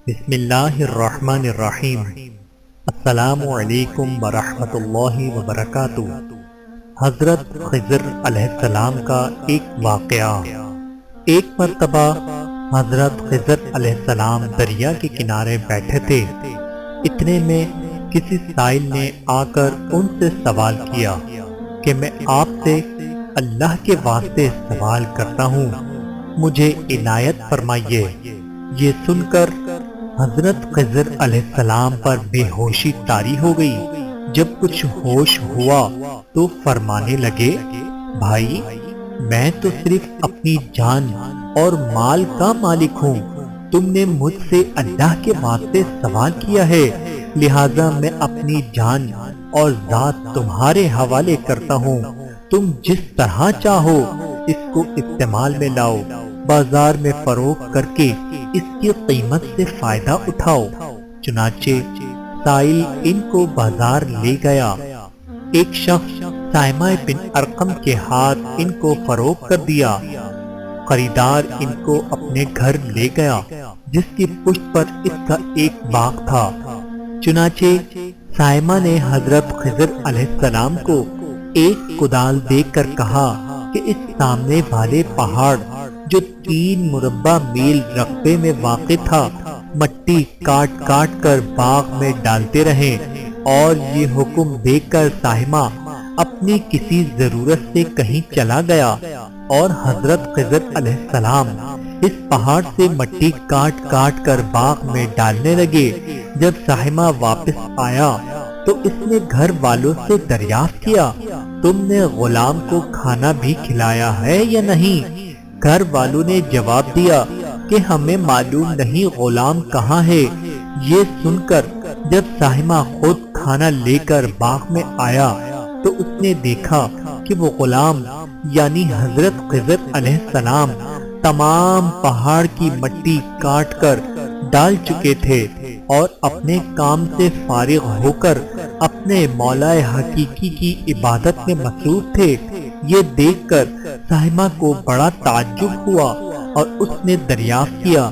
بسم اللہ الرحمن الرحیم۔ السلام علیکم ورحمۃ اللہ وبرکاتہ۔ حضرت خضر علیہ السلام کا ایک واقعہ۔ ایک مرتبہ حضرت خضر علیہ السلام دریا کے کنارے بیٹھے تھے۔ اتنے میں کسی سائل نے آ کر ان سے سوال کیا کہ میں آپ سے اللہ کے واسطے سوال کرتا ہوں، مجھے عنایت فرمائیے۔ یہ سن کر حضرت خضر علیہ السلام پر بے ہوشی طاری ہو گئی۔ جب کچھ ہوش ہوا تو فرمانے لگے، بھائی میں تو صرف اپنی جان اور مال کا مالک ہوں، تم نے مجھ سے اللہ کے واسطے سوال کیا ہے، لہذا میں اپنی جان اور ذات تمہارے حوالے کرتا ہوں، تم جس طرح چاہو اس کو استعمال میں لاؤ، بازار میں فروخت کر کے اس کی قیمت سے فائدہ اٹھاؤ۔ چنانچہ سائل ان کو بازار لے گیا۔ ایک شخص سائمہ بن ارقم کے ہاتھ ان کو فروخت کر دیا۔ خریدار ان کو اپنے گھر لے گیا، جس کی پشت پر اس کا ایک باغ تھا۔ چنانچہ سائمہ نے حضرت خضر علیہ السلام کو ایک کدال دے کر کہا کہ اس سامنے والے پہاڑ جو 3 مربع میل رقبے میں واقع تھا، مٹی کاٹ کاٹ کر باغ میں ڈالتے رہیں۔ اور یہ حکم دے کر سائمہ اپنی کسی ضرورت سے کہیں چلا گیا اور حضرت خضر علیہ السلام اس پہاڑ سے مٹی کاٹ کاٹ کر باغ میں ڈالنے لگے۔ جب سائمہ واپس آیا تو اس نے گھر والوں سے دریافت کیا، تم نے غلام کو کھانا بھی کھلایا ہے یا نہیں؟ گھر والوں نے جواب دیا کہ ہمیں معلوم نہیں غلام کہاں ہے۔ یہ سن کر جب سائمہ خود کھانا لے کر باغ میں آیا تو اس نے دیکھا کہ وہ غلام یعنی حضرت خضر علیہ السلام تمام پہاڑ کی مٹی کاٹ کر ڈال چکے تھے اور اپنے کام سے فارغ ہو کر اپنے مولا حقیقی کی عبادت میں مصروف تھے۔ یہ دیکھ کر سائمہ کو بڑا تعجب ہوا اور اس نے دریافت کیا،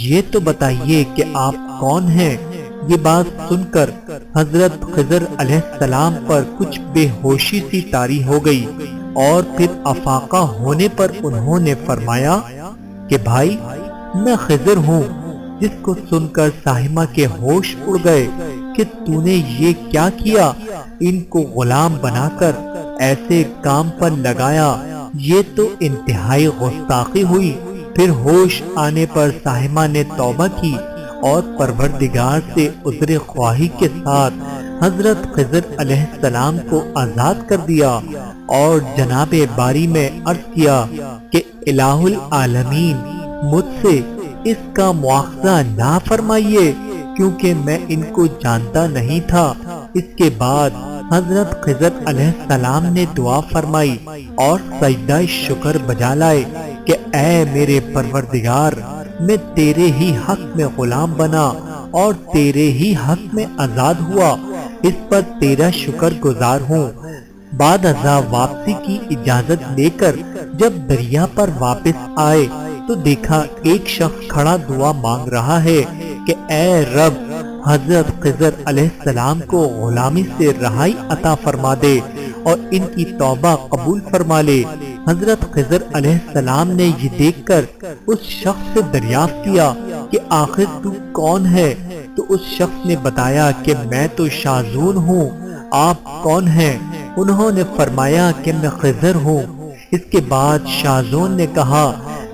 یہ تو بتائیے کہ آپ کون ہیں؟ یہ بات سن کر حضرت خضر علیہ السلام پر کچھ بے ہوشی سی طاری ہو گئی اور پھر افاقہ ہونے پر انہوں نے فرمایا کہ بھائی میں خضر ہوں۔ جس کو سن کر سائمہ کے ہوش اڑ گئے کہ تو نے یہ کیا کیا، ان کو غلام بنا کر ایسے کام پر لگایا، یہ تو انتہائی گستاخی ہوئی۔ پھر ہوش آنے پر سائمہ نے توبہ کی اور پروردگار سے عذر خواہی کے ساتھ حضرت خضر علیہ السلام کو آزاد کر دیا اور جناب باری میں عرض کیا کہ الہ العالمین مجھ سے اس کا مواخذہ نہ فرمائیے، کیونکہ میں ان کو جانتا نہیں تھا۔ اس کے بعد حضرت خضر علیہ السلام نے دعا فرمائی اور سجدہ شکر بجا لائے کہ اے میرے پروردگار، میں تیرے ہی حق میں غلام بنا اور تیرے ہی حق میں آزاد ہوا، اس پر تیرا شکر گزار ہوں۔ بعد ازاں واپسی کی اجازت لے کر جب دریا پر واپس آئے تو دیکھا ایک شخص کھڑا دعا مانگ رہا ہے کہ اے رب، حضرت خضر علیہ السلام کو غلامی سے رہائی عطا فرما دے اور ان کی توبہ قبول فرما لے۔ حضرت خضر علیہ السلام نے یہ دیکھ کر اس شخص سے دریافت کیا کہ آخر تو کون ہے؟ تو اس شخص نے بتایا کہ میں تو شاذون ہوں، آپ کون ہیں؟ انہوں نے فرمایا کہ میں خضر ہوں۔ اس کے بعد شاذون نے کہا،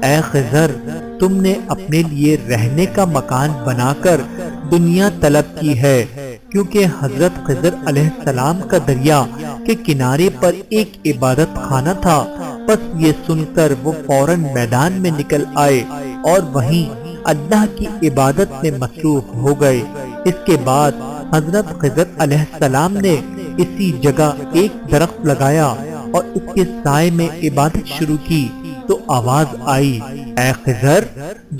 اے خضر، تم نے اپنے لیے رہنے کا مکان بنا کر دنیا طلب کی ہے، کیونکہ حضرت خضر علیہ السلام کا دریا کے کنارے پر ایک عبادت خانہ تھا۔ بس یہ سن کر وہ فوراً میدان میں نکل آئے اور وہیں اللہ کی عبادت میں مصروف ہو گئے۔ اس کے بعد حضرت خضر علیہ السلام نے اسی جگہ ایک درخت لگایا اور اس کے سائے میں عبادت شروع کی تو آواز آئی، اے خضر،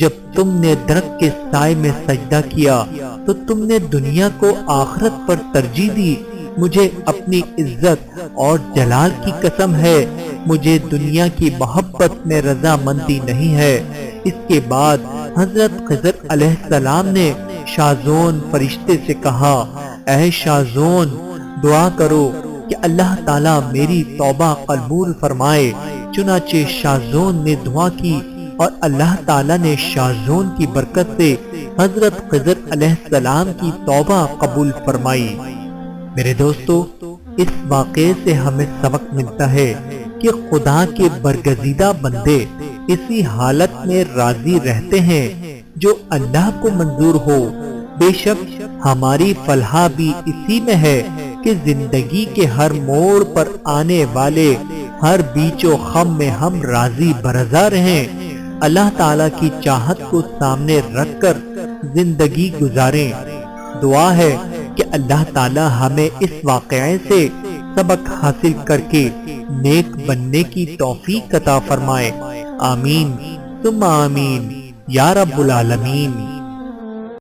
جب تم نے درخت کے سائے میں سجدہ کیا تو تم نے دنیا کو آخرت پر ترجیح دی۔ مجھے اپنی عزت اور جلال کی قسم ہے، مجھے دنیا کی محبت میں رضامندی نہیں ہے۔ اس کے بعد حضرت خضر علیہ السلام نے شازون فرشتے سے کہا، اے شازون دعا کرو کہ اللہ تعالیٰ میری توبہ قبول فرمائے۔ چنانچہ شازون نے دعا کی اور اللہ تعالیٰ نے شازون کی برکت سے حضرت خضر علیہ السلام کی توبہ قبول فرمائی۔ میرے دوستو، اس واقعے سے ہمیں سبق ملتا ہے کہ خدا کے برگزیدہ بندے اسی حالت میں راضی رہتے ہیں جو اللہ کو منظور ہو۔ بے شک ہماری فلاح بھی اسی میں ہے کہ زندگی کے ہر موڑ پر آنے والے ہر بیچ و خم میں ہم راضی برضا رہیں، اللہ تعالیٰ کی چاہت کو سامنے رکھ کر زندگی گزاریں۔ دعا ہے کہ اللہ تعالیٰ ہمیں اس واقعے سے سبق حاصل کر کے نیک بننے کی توفیق عطا فرمائے۔ آمین ثم آمین یا رب العالمین۔